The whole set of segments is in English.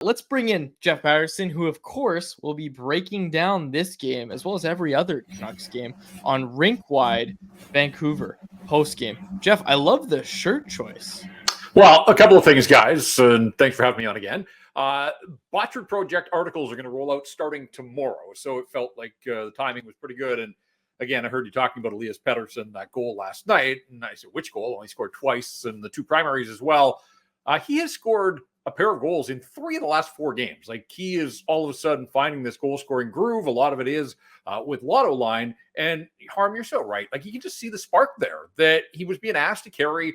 Let's bring in Jeff Paterson, who, of course, will be breaking down this game as well as every other Canucks game on Rink-Wide Vancouver post-game. Jeff, I love the shirt choice. Well, a couple of things, guys, and thanks for having me on again. Botchard Project articles are going to roll out starting tomorrow, so it felt like the timing was pretty good. And again, I heard you talking about Elias Pettersson, that goal last night, and I said, which goal? Only scored twice, and the two primaries as well. He has scored a pair of goals in 3 of the last 4 games. Like, he is all of a sudden finding this goal-scoring groove. A lot of it is with Lotto Line. And Harm, you're so right. Like, you can just see the spark there, that he was being asked to carry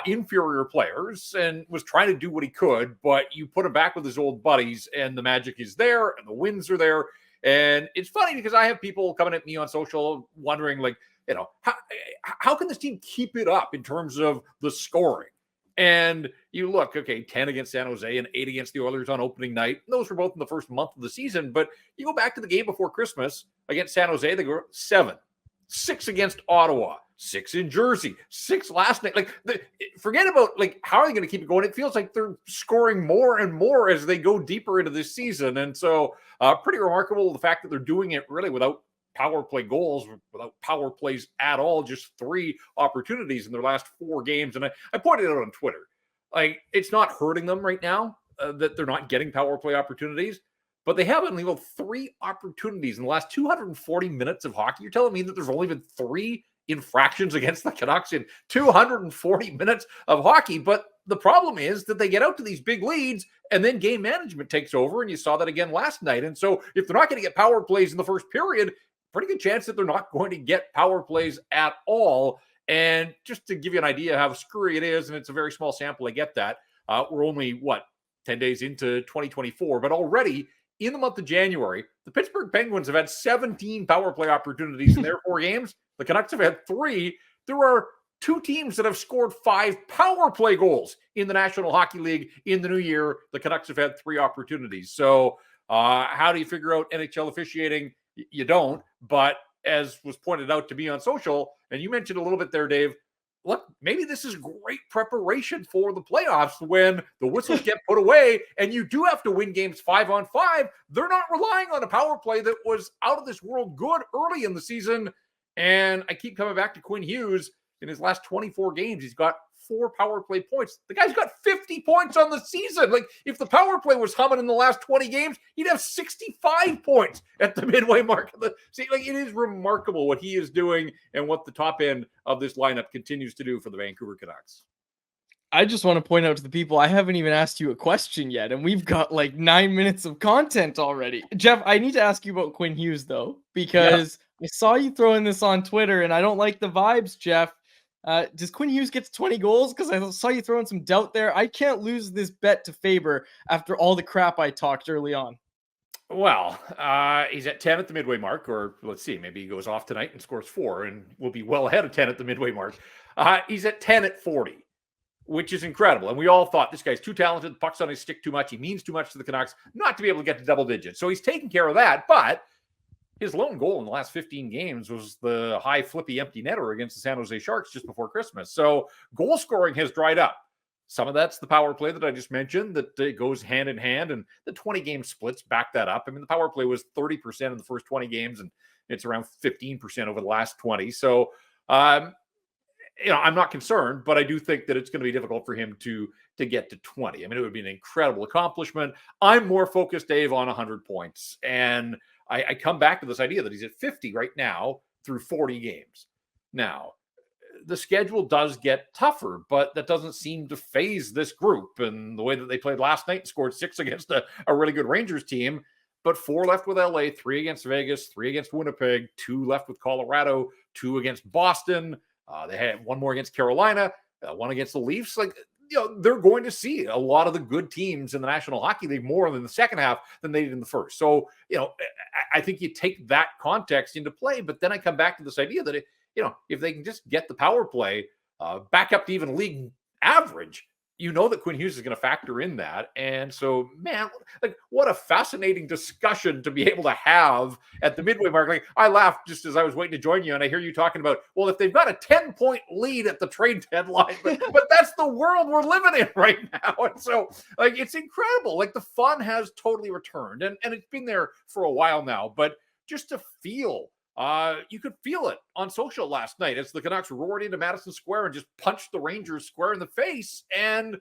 inferior players and was trying to do what he could, but you put him back with his old buddies and the magic is there and the wins are there. And it's funny because I have people coming at me on social wondering, like, how can this team keep it up in terms of the scoring? And you look, okay, 10 against San Jose and 8 against the Oilers on opening night. Those were both in the first month of the season. But you go back to the game before Christmas against San Jose, they go 7, 6 against Ottawa, 6 in Jersey, 6 last night. Like, forget about, like, how are they going to keep it going? It feels like they're scoring more and more as they go deeper into this season. And so pretty remarkable, the fact that they're doing it really without power play goals, without power plays at all, just 3 opportunities in their last 4 games. And I pointed out on Twitter, like, it's not hurting them right now that they're not getting power play opportunities, but they haven't legal 3 opportunities in the last 240 minutes of hockey. You're telling me that there's only been 3 infractions against the Canucks in 240 minutes of hockey. But the problem is that they get out to these big leads and then game management takes over. And you saw that again last night. And so if they're not going to get power plays in the first period, pretty good chance that they're not going to get power plays at all. And just to give you an idea how screwy it is, and it's a very small sample, I get that. We're only, 10 days into 2024, but already in the month of January, the Pittsburgh Penguins have had 17 power play opportunities in their 4 games. The Canucks have had 3. There are 2 teams that have scored 5 power play goals in the National Hockey League in the new year. The Canucks have had 3 opportunities. So how do you figure out NHL officiating? You don't. But as was pointed out to me on social, and you mentioned a little bit there, Dave, look, maybe this is great preparation for the playoffs when the whistles get put away and you do have to win games 5-on-5. They're not relying on a power play that was out of this world good early in the season. And I keep coming back to Quinn Hughes. In his last 24 games, he's got 4 power play points. The guy's got 50 points on the season. Like, if the power play was humming in the last 20 games, he'd have 65 points at the midway mark. See, like, it is remarkable what he is doing and what the top end of this lineup continues to do for the Vancouver Canucks. I just want to point out to the people, I haven't even asked you a question yet, and we've got like 9 minutes of content already. Jeff, I need to ask you about Quinn Hughes, though, because I saw you throwing this on Twitter, and I don't like the vibes, Jeff. Does Quinn Hughes get to 20 goals? Because I saw you throwing some doubt there. I can't lose this bet to Faber after all the crap I talked early on. Well, he's at 10 at the midway mark, or let's see, maybe he goes off tonight and scores 4, and we'll be well ahead of 10 at the midway mark. He's at 10 at 40, which is incredible. And we all thought this guy's too talented, the puck's on his stick too much, he means too much to the Canucks not to be able to get to double digits. So he's taking care of that, but his lone goal in the last 15 games was the high flippy empty netter against the San Jose Sharks just before Christmas. So goal scoring has dried up. Some of that's the power play that I just mentioned, that it goes hand in hand, and the 20-game splits back that up. I mean, the power play was 30% in the first 20 games, and it's around 15% over the last 20. So, I'm not concerned, but I do think that it's going to be difficult for him to get to 20. I mean, it would be an incredible accomplishment. I'm more focused, Dave, on 100 points. And I come back to this idea that he's at 50 right now through 40 games. Now, the schedule does get tougher, but that doesn't seem to phase this group. And the way that they played last night and scored 6 against a really good Rangers team, but 4 left with LA, 3 against Vegas, 3 against Winnipeg, 2 left with Colorado, 2 against Boston. They had 1 more against Carolina, 1 against the Leafs. Like, they're going to see a lot of the good teams in the National Hockey League more in the second half than they did in the first. So, I think you take that context into play, but then I come back to this idea that, if they can just get the power play back up to even league average, you know that Quinn Hughes is going to factor in that. And so, man, like what a fascinating discussion to be able to have at the midway mark. Like I laughed just as I was waiting to join you, and I hear you talking about, well, if they've got a 10-point lead at the trade deadline, but that's the world we're living in right now. And so like it's incredible. Like the fun has totally returned, and it's been there for a while now, but just to feel you could feel it on social last night as the Canucks roared into Madison Square and just punched the Rangers square in the face. And,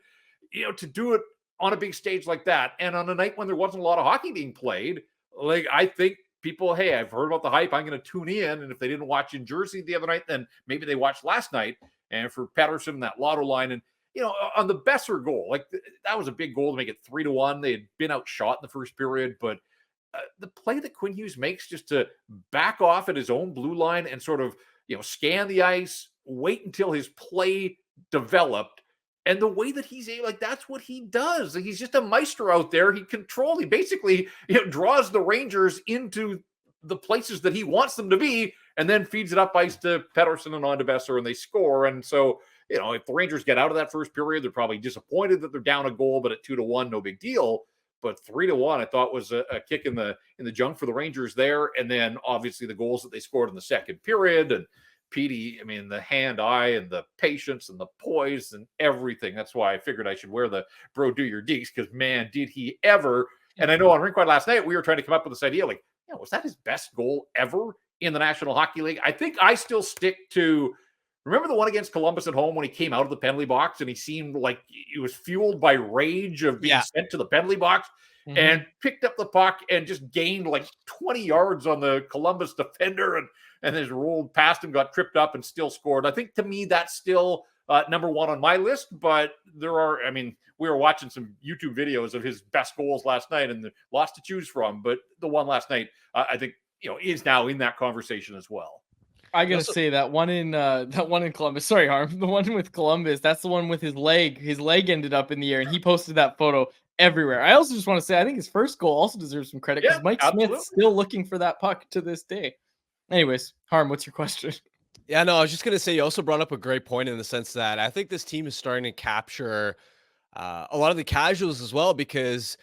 to do it on a big stage like that and on a night when there wasn't a lot of hockey being played, like I think people, hey, I've heard about the hype. I'm going to tune in. And if they didn't watch in Jersey the other night, then maybe they watched last night. And for Paterson, that Lotto line, and, on the Besser goal, like that was a big goal to make it 3-1. They had been outshot in the first period, but the play that Quinn Hughes makes just to back off at his own blue line and sort of, scan the ice, wait until his play developed. And the way that he's like, that's what he does. Like, he's just a maestro out there. He basically, draws the Rangers into the places that he wants them to be and then feeds it up ice to Pedersen and on to Besser and they score. And so, if the Rangers get out of that first period, they're probably disappointed that they're down a goal, but at 2-1, no big deal. But 3-1, I thought was a kick in the junk for the Rangers there. And then obviously the goals that they scored in the second period. And Petey, I mean, the hand-eye and the patience and the poise and everything. That's why I figured I should wear the Bro Do Your Deeks, because, man, did he ever. And I know on Rinkwide last night, we were trying to come up with this idea, like, was that his best goal ever in the National Hockey League? I think I still stick to, remember the one against Columbus at home when he came out of the penalty box and he seemed like he was fueled by rage of being sent to the penalty box and picked up the puck and just gained like 20 yards on the Columbus defender and his rolled past him, got tripped up and still scored. I think to me that's still number one on my list, but we were watching some YouTube videos of his best goals last night and lots to choose from, but the one last night, I think, is now in that conversation as well. I gotta say that one in Columbus. Sorry, Harm. The one with Columbus. That's the one with his leg. His leg ended up in the air, and he posted that photo everywhere. I also just want to say I think his first goal also deserves some credit because Mike Smith's still looking for that puck to this day. Anyways, Harm, what's your question? Yeah, no, I was just gonna say you also brought up a great point in the sense that I think this team is starting to capture a lot of the casuals as well because.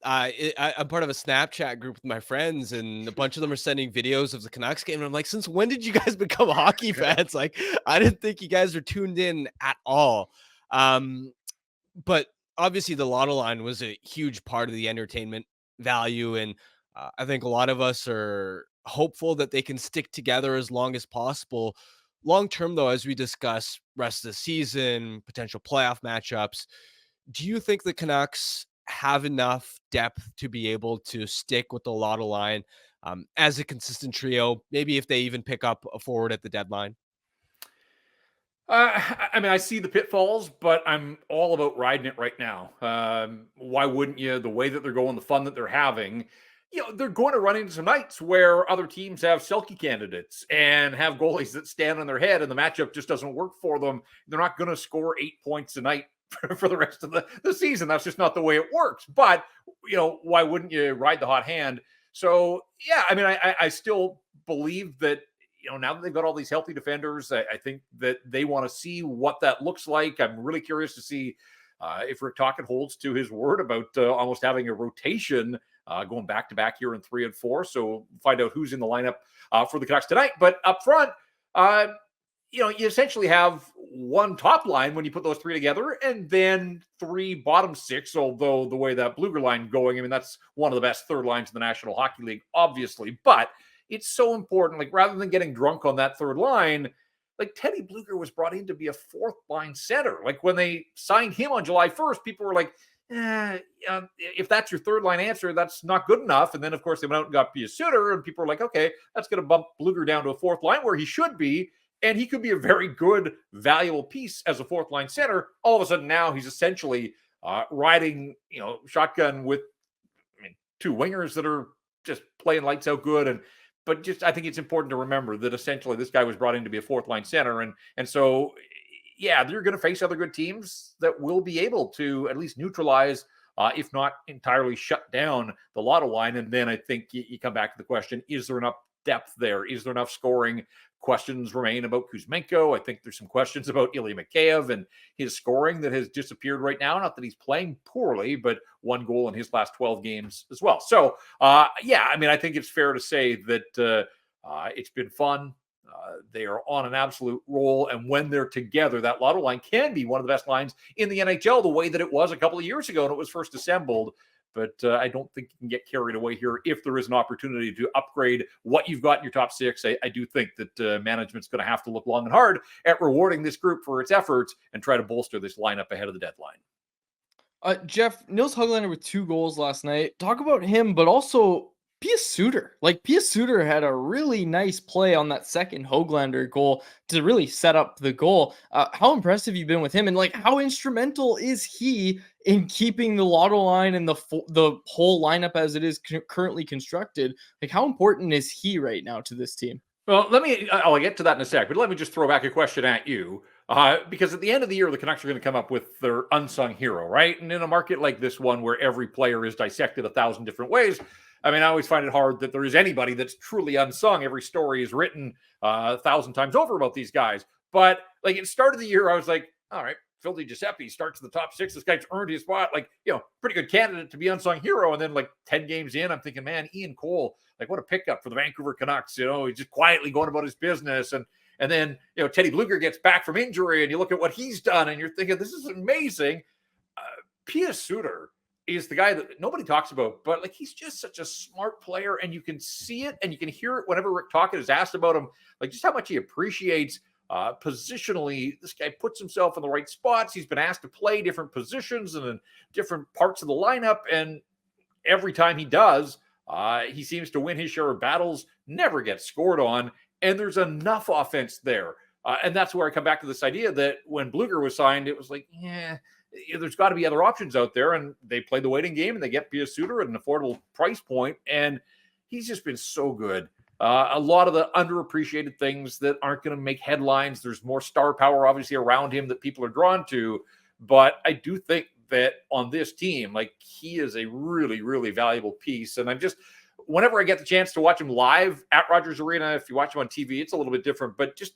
I'm part of a Snapchat group with my friends, and a bunch of them are sending videos of the Canucks game. And I'm like, since when did you guys become hockey fans? Like, I didn't think you guys were tuned in at all. But obviously, the Lotto Line was a huge part of the entertainment value. And I think a lot of us are hopeful that they can stick together as long as possible. Long term, though, as we discuss rest of the season, potential playoff matchups, do you think the Canucks have enough depth to be able to stick with the Lotto Line as a consistent trio, maybe if they even pick up a forward at the deadline? I see the pitfalls, but I'm all about riding it right now. Why wouldn't you? The way that they're going, the fun that they're having, they're going to run into some nights where other teams have Selke candidates and have goalies that stand on their head and the matchup just doesn't work for them. They're not going to score 8 points a night for the rest of the season. That's just not the way it works. But, why wouldn't you ride the hot hand? So, yeah, I still believe that, now that they've got all these healthy defenders, I think that they want to see what that looks like. I'm really curious to see if Rick Tocchet holds to his word about almost having a rotation going back to back here in 3 and 4. So we'll find out who's in the lineup for the Canucks tonight. But up front, you essentially have one top line when you put those three together and then 3 bottom 6, although the way that Bluger line going, that's one of the best third lines in the National Hockey League, obviously. But it's so important, like rather than getting drunk on that third line, like Teddy Bluger was brought in to be a 4th line center. Like when they signed him on July 1st, people were like, if that's your third line answer, that's not good enough. And then, of course, they went out and got Pius Suter, and people were like, okay, that's going to bump Bluger down to a 4th line where he should be. And he could be a very good, valuable piece as a 4th line center. All of a sudden now he's essentially riding, shotgun with 2 wingers that are just playing lights out good. But I think it's important to remember that essentially this guy was brought in to be a 4th line center. And so, yeah, they're going to face other good teams that will be able to at least neutralize, if not entirely shut down the Lotto Line. And then I think you come back to the question, is there enough depth there? Is there enough scoring? Questions remain about Kuzmenko. I think there's some questions about Ilya Mikheyev and his scoring that has disappeared right now. Not that he's playing poorly, but 1 goal in his last 12 games as well. So, yeah, I mean, I think it's fair to say that it's been fun. They are on an absolute roll. And when they're together, that Lotto line can be one of the best lines in the NHL, the way that it was a couple of years ago when it was first assembled. But I don't think you can get carried away here if there is an opportunity to upgrade what you've got in your top 6. I do think that management's going to have to look long and hard at rewarding this group for its efforts and try to bolster this lineup ahead of the deadline. Jeff, Nils Höglander with 2 goals last night. Talk about him, but also Pius Suter. Like, Pius Suter had a really nice play on that second Höglander goal to really set up the goal. How impressive you've been with him, and like, how instrumental is he in keeping the Lotto line and the whole lineup as it is currently constructed? Like, how important is he right now to this team? Well, I'll get to that in a sec, but let me just throw back a question at you. Because at the end of the year, the Canucks are going to come up with their unsung hero, right? And in a market like this one, where every player is dissected 1,000 different ways, I mean, I always find it hard that there is anybody that's truly unsung. Every story is written 1,000 times over about these guys. But like, at the start of the year, I was like, all right, Phil DiGiuseppe starts in the top 6. This guy's earned his spot. Like, pretty good candidate to be unsung hero. And then like 10 games in, I'm thinking, man, Ian Cole, like, what a pickup for the Vancouver Canucks. He's just quietly going about his business. And then, Teddy Blueger gets back from injury, and you look at what he's done, and you're thinking, this is amazing. Pius Suter is the guy that nobody talks about, but like, he's just such a smart player, and you can see it and you can hear it whenever Rick Tocchet is asked about him, like just how much he appreciates positionally. This guy puts himself in the right spots. He's been asked to play different positions and in different parts of the lineup, and every time he does, he seems to win his share of battles, never gets scored on, and there's enough offense there. And that's where I come back to this idea that when Blueger was signed, it was like, there's got to be other options out there. And they play the waiting game, and they get Pius Suter at an affordable price point, and he's just been so good. A lot of the underappreciated things that aren't going to make headlines. There's more star power, obviously, around him that people are drawn to. But I do think that on this team, like, he is a really, really valuable piece. And whenever I get the chance to watch him live at Rogers Arena, if you watch him on TV, it's a little bit different, but just,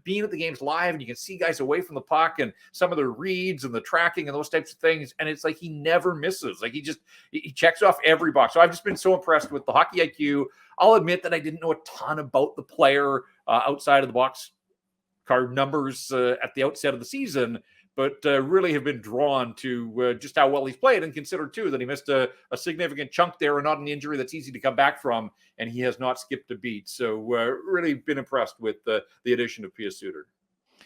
being at the games live, and you can see guys away from the puck and some of the reads and the tracking and those types of things. And it's like, he never misses. Like, he checks off every box. So I've just been so impressed with the hockey IQ. I'll admit that I didn't know a ton about the player outside of the box card numbers at the outset of the season, but really have been drawn to just how well he's played, and consider, too, that he missed a significant chunk there, and not an injury that's easy to come back from, and he has not skipped a beat. So really been impressed with the addition of Pius Suter.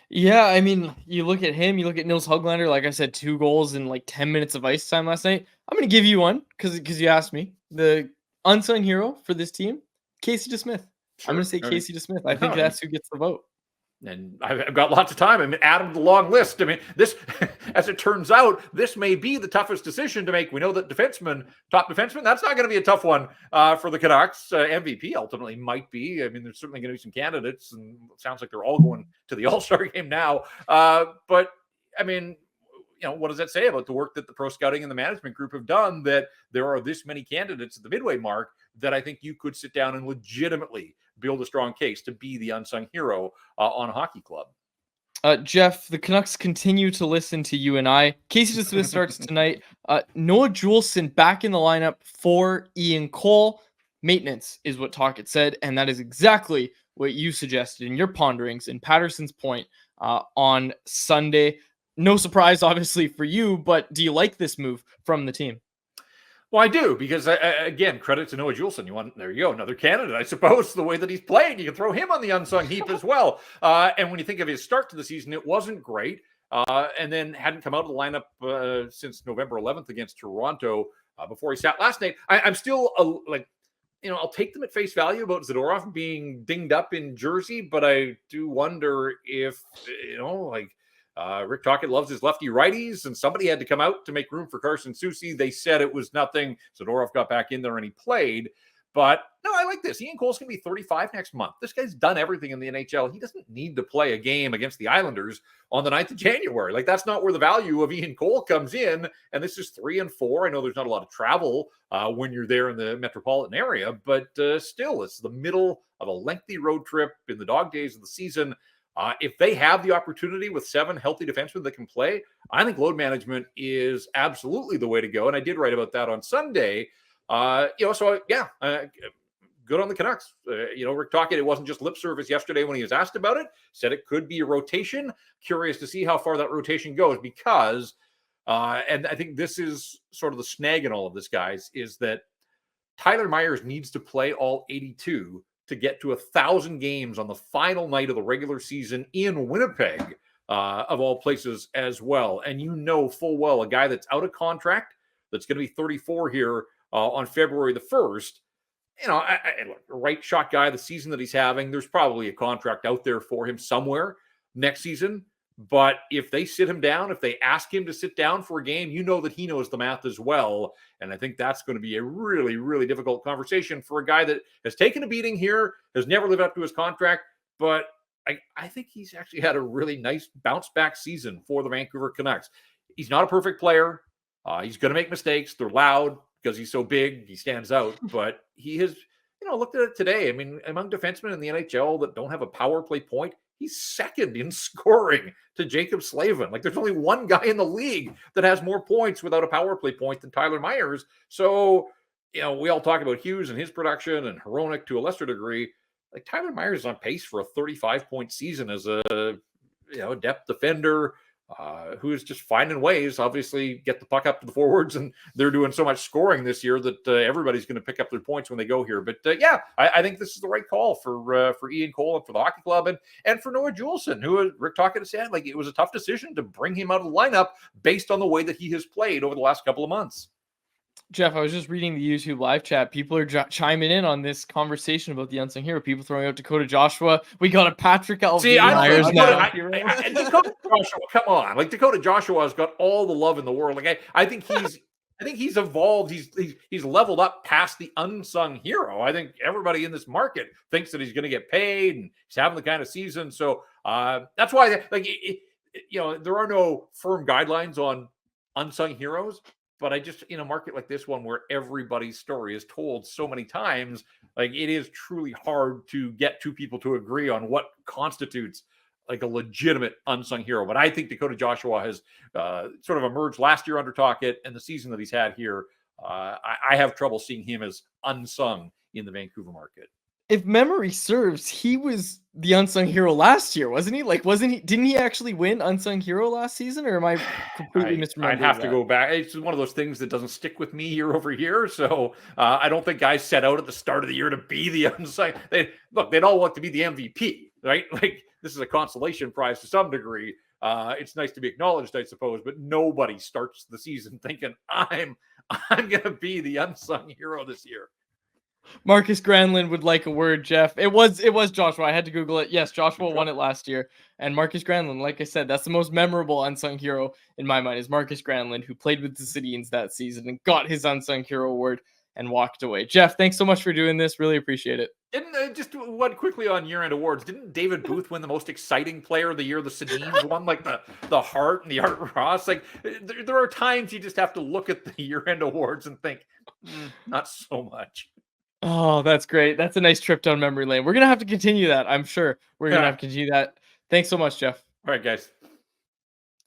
Yeah, I mean, you look at him, you look at Nils Höglander, like I said, 2 goals in like 10 minutes of ice time last night. I'm going to give you one because you asked me. The unsung hero for this team, Casey DeSmith. Sure. I'm going to say Casey DeSmith. I think that's who gets the vote. And I've got lots of time. I mean, add him to the long list. I mean, this, as it turns out, this may be the toughest decision to make. We know that top defenseman, that's not going to be a tough one for the Canucks. MVP ultimately might be. I mean, there's certainly going to be some candidates, and it sounds like they're all going to the All-Star game now. But, I mean, what does that say about the work that the pro scouting and the management group have done, that there are this many candidates at the midway mark that I think you could sit down and legitimately build a strong case to be the unsung hero on a hockey club? Jeff, the Canucks continue to listen to you and I. Casey DeSmith starts tonight. Noah Juulsen back in the lineup for Ian Cole. Maintenance is what Tocchet said, and that is exactly what you suggested in your ponderings in Paterson's point on Sunday. No surprise, obviously, for you, but do you like this move from the team? Well, I do, because, again, credit to Noah Juulsen. There you go, another candidate, I suppose, the way that he's played. You can throw him on the unsung heap as well. And when you think of his start to the season, it wasn't great, and then hadn't come out of the lineup since November 11th against Toronto before he sat last night. I'm still, I'll take them at face value about Zadorov being dinged up in Jersey, but I do wonder if, Rick Tocchet loves his lefty-righties, and somebody had to come out to make room for Carson Soucy. They said it was nothing. Zadorov got back in there and he played. But no, I like this. Ian Cole's going to be 35 next month. This guy's done everything in the NHL. He doesn't need to play a game against the Islanders on the 9th of January. Like, that's not where the value of Ian Cole comes in. And this is 3 and 4. I know there's not a lot of travel when you're there in the metropolitan area, but still, it's the middle of a lengthy road trip in the dog days of the season. If they have the opportunity with 7 healthy defensemen that can play, I think load management is absolutely the way to go. And I did write about that on Sunday. Good on the Canucks. Rick Tocchet, it wasn't just lip service yesterday when he was asked about it. Said it could be a rotation. Curious to see how far that rotation goes because, and I think this is sort of the snag in all of this, guys, is that Tyler Myers needs to play all 82 to get to 1,000 games on the final night of the regular season in Winnipeg, of all places as well. And you know full well a guy that's out of contract, that's going to be 34 here on February the 1st, look, right shot guy, the season that he's having, there's probably a contract out there for him somewhere next season. But if they sit him down, if they ask him to sit down for a game, you know that he knows the math as well. And I think that's going to be a really, really difficult conversation for a guy that has taken a beating here, has never lived up to his contract. But I think he's actually had a really nice bounce back season for the Vancouver Canucks. He's not a perfect player. He's going to make mistakes. They're loud because he's so big. He stands out. But he has, looked at it today. I mean, among defensemen in the NHL that don't have a power play point, he's second in scoring to Jacob Slavin. Like, there's only one guy in the league that has more points without a power play point than Tyler Myers. So, we all talk about Hughes and his production and Hronek to a lesser degree. Like, Tyler Myers is on pace for a 35-point season as a, depth defender who is just finding ways, obviously, get the puck up to the forwards, and they're doing so much scoring this year that everybody's going to pick up their points when they go here. But I think this is the right call for Ian Cole and for the hockey club and for Noah Juulsen, who Rick Tocchet said, like, it was a tough decision to bring him out of the lineup based on the way that he has played over the last couple of months. Jeff, I was just reading the YouTube live chat. People are chiming in on this conversation about the unsung hero. People throwing out Dakota Joshua. We got a Patrick Alvin. See, Dakota Joshua, come on. Like, Dakota Joshua has got all the love in the world. Like, I think he's evolved. He's leveled up past the unsung hero. I think everybody in this market thinks that he's going to get paid and he's having the kind of season. So that's why, there are no firm guidelines on unsung heroes. But I just, in a market like this one where everybody's story is told so many times, like, it is truly hard to get two people to agree on what constitutes like a legitimate unsung hero. But I think Dakota Joshua has sort of emerged last year under Tocchet, and the season that he's had here, I have trouble seeing him as unsung in the Vancouver market. If memory serves, he was the unsung hero last year, wasn't he? Like, didn't he actually win unsung hero last season, or am I completely misremembering? I'd have to go back. It's one of those things that doesn't stick with me year over year. So I don't think guys set out at the start of the year to be the unsung. They'd all want to be the MVP, right? Like, this is a consolation prize to some degree. It's nice to be acknowledged, I suppose, but nobody starts the season thinking I'm going to be the unsung hero this year. Marcus Granlund would like a word, Jeff. It was Joshua. I had to Google it. Yes, Joshua won it last year. And Marcus Granlund, like I said, that's the most memorable unsung hero in my mind, is Marcus Granlund, who played with the Sedins that season and got his unsung hero award and walked away. Jeff, thanks so much for doing this. Really appreciate it. Just one quickly on year-end awards. Didn't David Booth win the most exciting player of the year? The Sedins won, like, the Hart and the Art Ross. Like, there are times you just have to look at the year-end awards and think, not so much. Oh, that's great. That's a nice trip down memory lane. We're going to have to continue that. I'm sure we're going to have to continue that. Thanks so much, Jeff. All right, guys.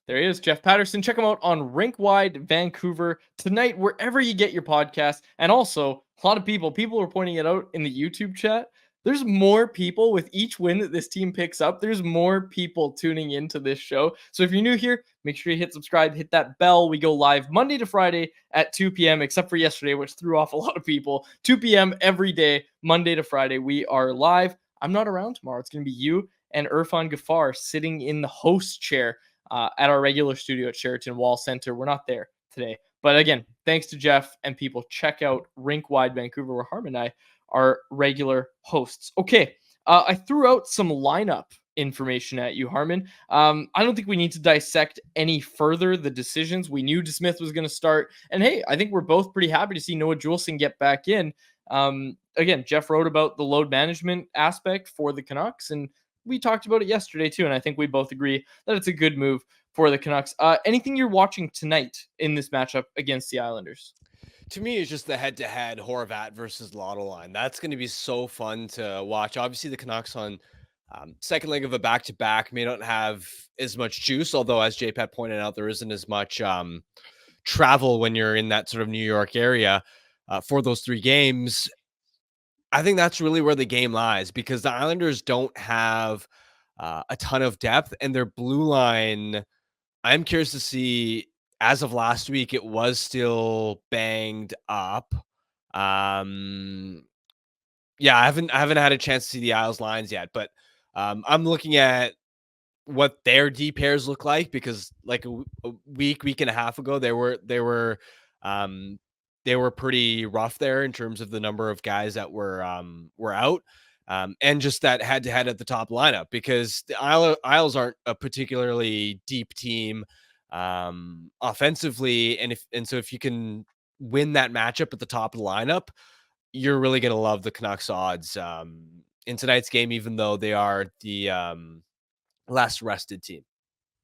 There he is, Jeff Paterson. Check him out on Rink-Wide Vancouver tonight, wherever you get your podcast. And also, a lot of people are pointing it out in the YouTube chat. There's more people with each win that this team picks up. There's more people tuning into this show. So if you're new here, make sure you hit subscribe, hit that bell. We go live Monday to Friday at 2 p.m., except for yesterday, which threw off a lot of people. 2 p.m. every day, Monday to Friday, we are live. I'm not around tomorrow. It's going to be you and Irfan Ghaffar sitting in the host chair at our regular studio at Sheraton Wall Center. We're not there today. But again, thanks to Jeff and people. Check out Rink-Wide Vancouver, where Harmon and I are regular hosts. Okay, I threw out some lineup information at you, Harmon. I don't think we need to dissect any further the decisions. We knew DeSmith was going to start. And hey, I think we're both pretty happy to see Noah Juulsen get back in. Again, Jeff wrote about the load management aspect for the Canucks, and we talked about it yesterday too. And I think we both agree that it's a good move for the Canucks. Anything you're watching tonight in this matchup against the Islanders? To me, it's just the head-to-head Horvat versus Lotto Line. That's going to be so fun to watch. Obviously, the Canucks on second leg of a back-to-back may not have as much juice, although as JPat pointed out, there isn't as much travel when you're in that sort of New York area for those 3 games. I think that's really where the game lies, because the Islanders don't have a ton of depth, and their blue line, I'm curious to see. As of last week, it was still banged up. Yeah, I haven't had a chance to see the Isles lines yet, but I'm looking at what their D pairs look like, because like a week and a half ago, um they were pretty rough there in terms of the number of guys that were out. And just that head to head at the top lineup, because the Isles aren't a particularly deep team offensively. And so if you can win that matchup at the top of the lineup, you're really going to love the Canucks odds in tonight's game, even though they are the less rested team.